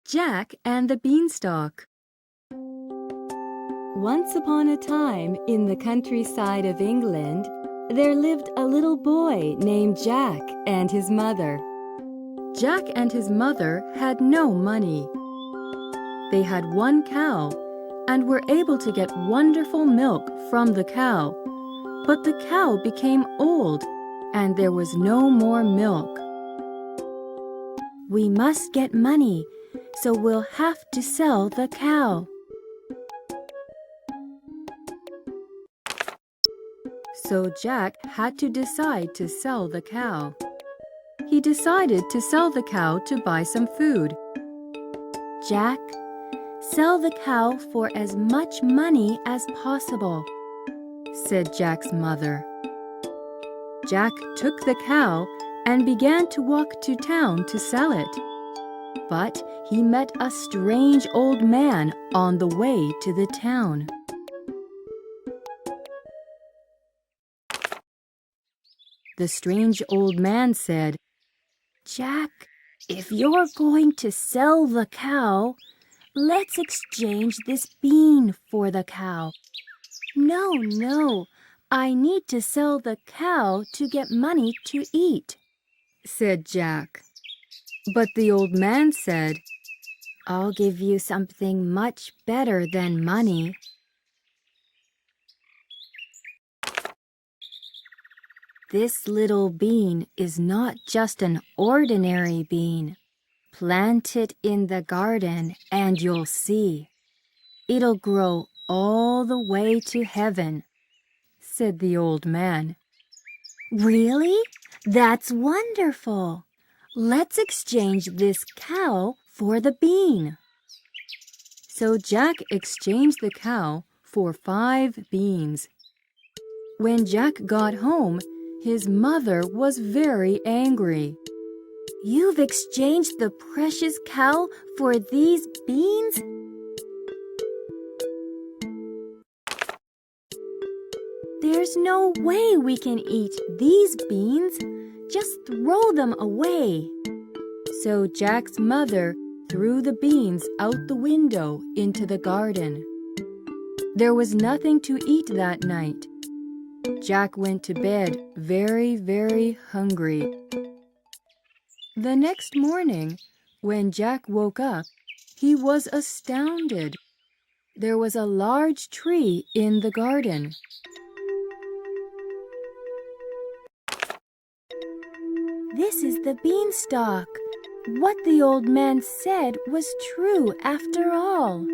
Jack and the Beanstalk. Once upon a time, in the countryside of England, there lived a little boy named Jack and his mother. Jack and his mother had no money. They had one cow and were able to get wonderful milk from the cow, but the cow became old and there was no more milk. "We must get money, so we'll have to sell the cow." So Jack had to decide to sell the cow. He decided to sell the cow to buy some food. "Jack, sell the cow for as much money as possible," said Jack's mother. Jack took the cow and began to walk to town to sell it. But he met a strange old man on the way to the town. The strange old man said, "Jack, if you're going to sell the cow, let's exchange this bean for the cow." No, I need to sell the cow to get money to eat," said Jack. But the old man said, "I'll give you something much better than money." This little bean is not just an ordinary bean. Plant it in the garden and you'll see. It'll grow all the way to heaven, said the old man. "Really? That's wonderful. Let's exchange this cow for the bean." So Jack exchanged the cow for 5 beans. When Jack got home, his mother was very angry. "You've exchanged the precious cow for these beans?" "There's no way we can eat these beans. Just throw them away." So Jack's mother threw the beans out the window into the garden. There was nothing to eat that night. Jack went to bed very, very hungry. The next morning, when Jack woke up, he was astounded. There was a large tree in the garden. "This is the beanstalk. What the old man said was true after all."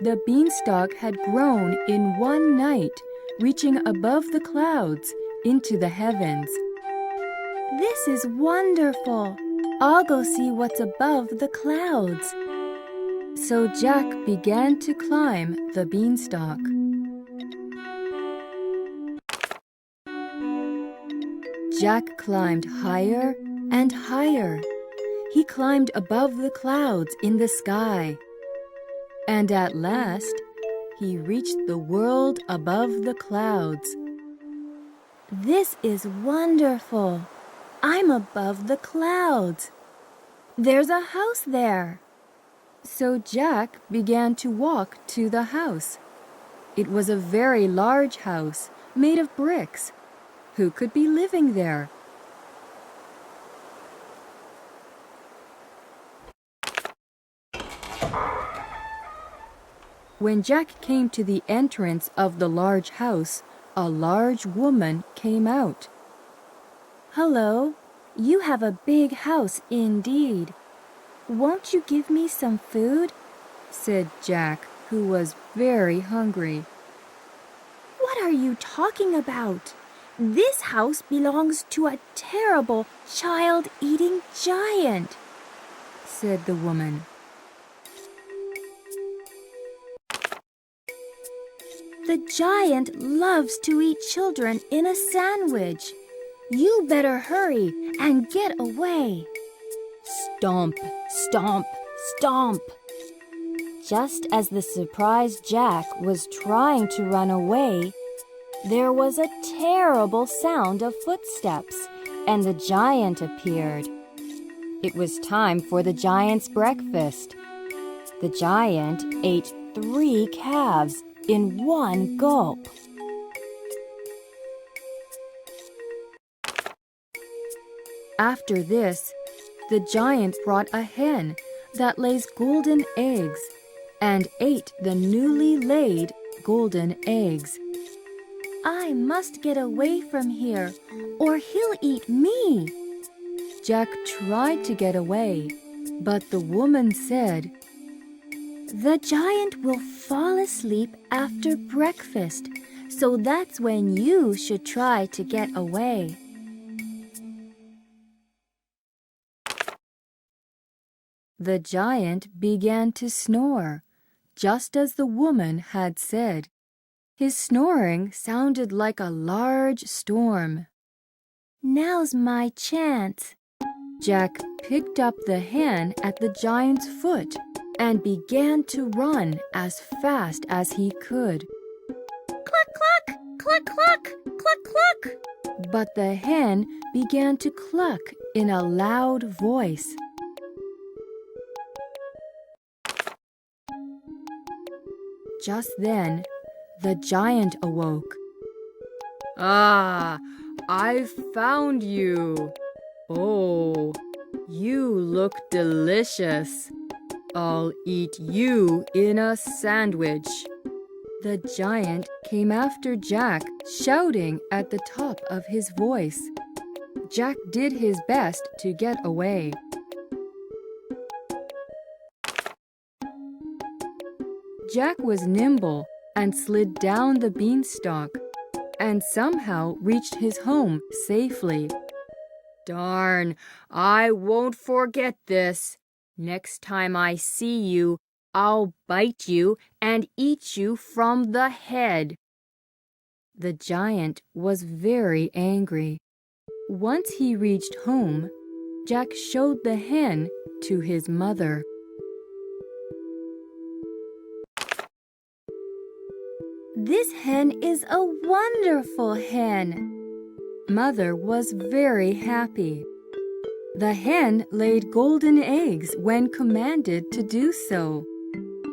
The beanstalk had grown in one night, reaching above the clouds into the heavens. "This is wonderful. I'll go see what's above the clouds." So Jack began to climb the beanstalk. Jack climbed higher and higher. He climbed above the clouds in the sky. And at last, he reached the world above the clouds. "This is wonderful. I'm above the clouds. There's a house there." So Jack began to walk to the house. It was a very large house made of bricks. Who could be living there? When Jack came to the entrance of the large house, a large woman came out. "Hello, you have a big house indeed. Won't you give me some food?" said Jack, who was very hungry. "What are you talking about? This house belongs to a terrible child-eating giant," said the woman. "The giant loves to eat children in a sandwich. You better hurry and get away." Stomp, stomp, stomp. Just as the surprised Jack was trying to run away, there was a terrible sound of footsteps, and the giant appeared. It was time for the giant's breakfast. The giant ate 3 calves in one gulp. After this, the giant brought a hen that lays golden eggs and ate the newly laid golden eggs. I must get away from here, or he'll eat me. Jack tried to get away, but the woman said, "The giant will fall asleep after breakfast, so that's when you should try to get away." The giant began to snore, just as the woman had said. His snoring sounded like a large storm. "Now's my chance." Jack picked up the hen at the giant's foot and began to run as fast as he could. Cluck, cluck, cluck, cluck, cluck, cluck. But the hen began to cluck in a loud voice. Just then, the giant awoke. "Ah, I've found you. Oh, you look delicious. I'll eat you in a sandwich." The giant came after Jack, shouting at the top of his voice. Jack did his best to get away. Jack was nimble and slid down the beanstalk and somehow reached his home safely. "Darn, I won't forget this. Next time I see you, I'll bite you and eat you from the head." The giant was very angry. Once he reached home, Jack showed the hen to his mother. "This hen is a wonderful hen." Mother was very happy. The hen laid golden eggs when commanded to do so,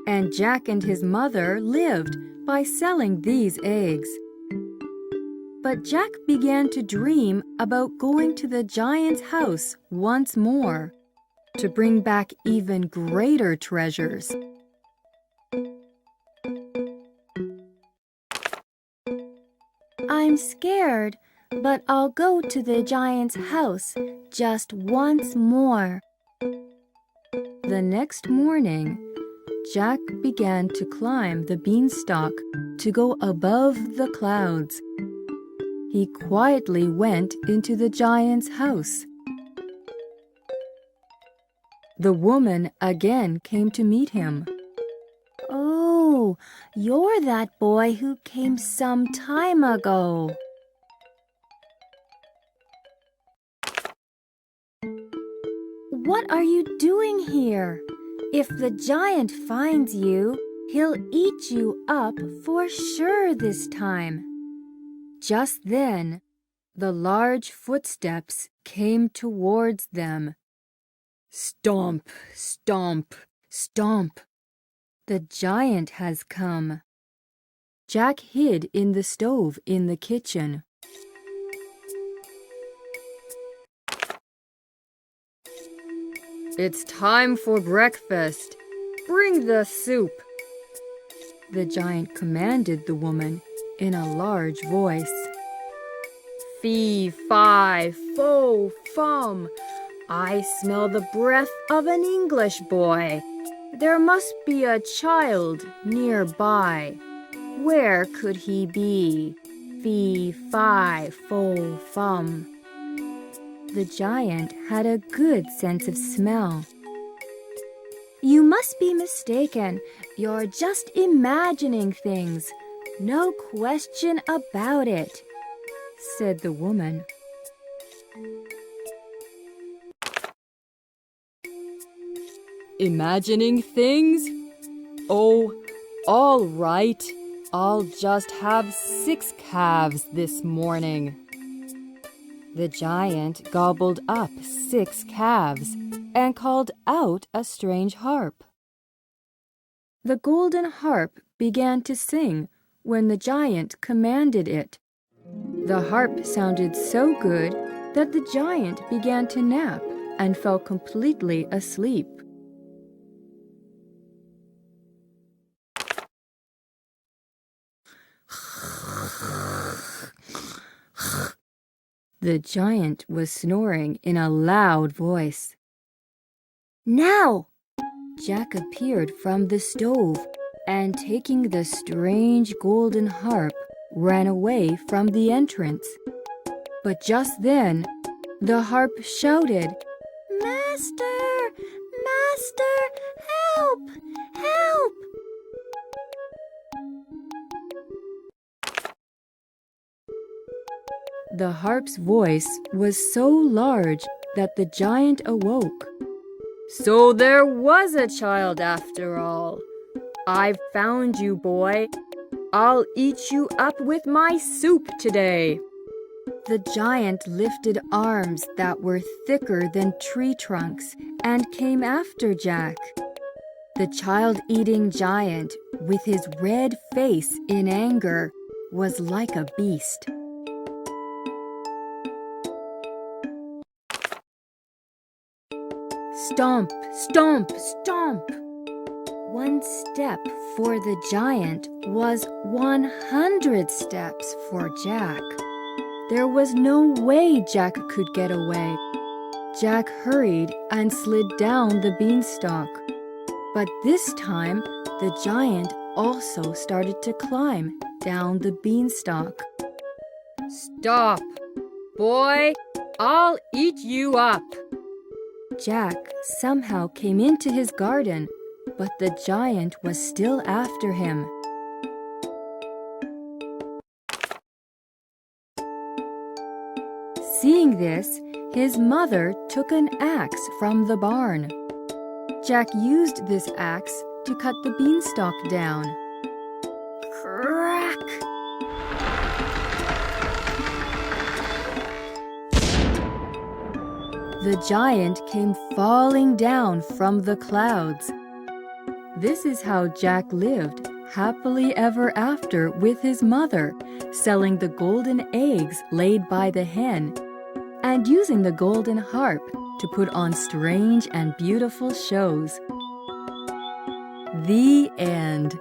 and Jack and his mother lived by selling these eggs. But Jack began to dream about going to the giant's house once more to bring back even greater treasures. "I'm scared, but I'll go to the giant's house just once more." The next morning, Jack began to climb the beanstalk to go above the clouds. He quietly went into the giant's house. The woman again came to meet him. "Oh, you're that boy who came some time ago." "What are you doing here? If the giant finds you, he'll eat you up for sure this time." Just then, the large footsteps came towards them. Stomp, stomp, stomp. The giant has come. Jack hid in the stove in the kitchen. "It's time for breakfast. Bring the soup," the giant commanded the woman in a large voice. "Fee, fi, fo, fum. I smell the breath of an English boy. There must be a child nearby. Where could he be? Fee, fi, fo, fum." The giant had a good sense of smell. "You must be mistaken. You're just imagining things. No question about it," said the woman. "Imagining things? Oh, all right. I'll just have 6 calves this morning." The giant gobbled up 6 calves and called out a strange harp. The golden harp began to sing when the giant commanded it. The harp sounded so good that the giant began to nap and fell completely asleep. The giant was snoring in a loud voice. Now! Jack appeared from the stove and, taking the strange golden harp, ran away from the entrance. But just then, the harp shouted, "Master! Master! Help! Help!" The harp's voice was so large that the giant awoke. "So there was a child after all. I've found you, boy. I'll eat you up with my soup today." The giant lifted arms that were thicker than tree trunks and came after Jack. The child-eating giant, with his red face in anger, was like a beast. Stomp, stomp, stomp. 1 step for the giant was 100 steps for Jack. There was no way Jack could get away. Jack hurried and slid down the beanstalk. But this time, the giant also started to climb down the beanstalk. "Stop! Boy, I'll eat you up!" Jack somehow came into his garden, but the giant was still after him. Seeing this, his mother took an axe from the barn. Jack used this axe to cut the beanstalk down. Crack! The giant came falling down from the clouds. This is how Jack lived happily ever after with his mother, selling the golden eggs laid by the hen, and using the golden harp to put on strange and beautiful shows. The end.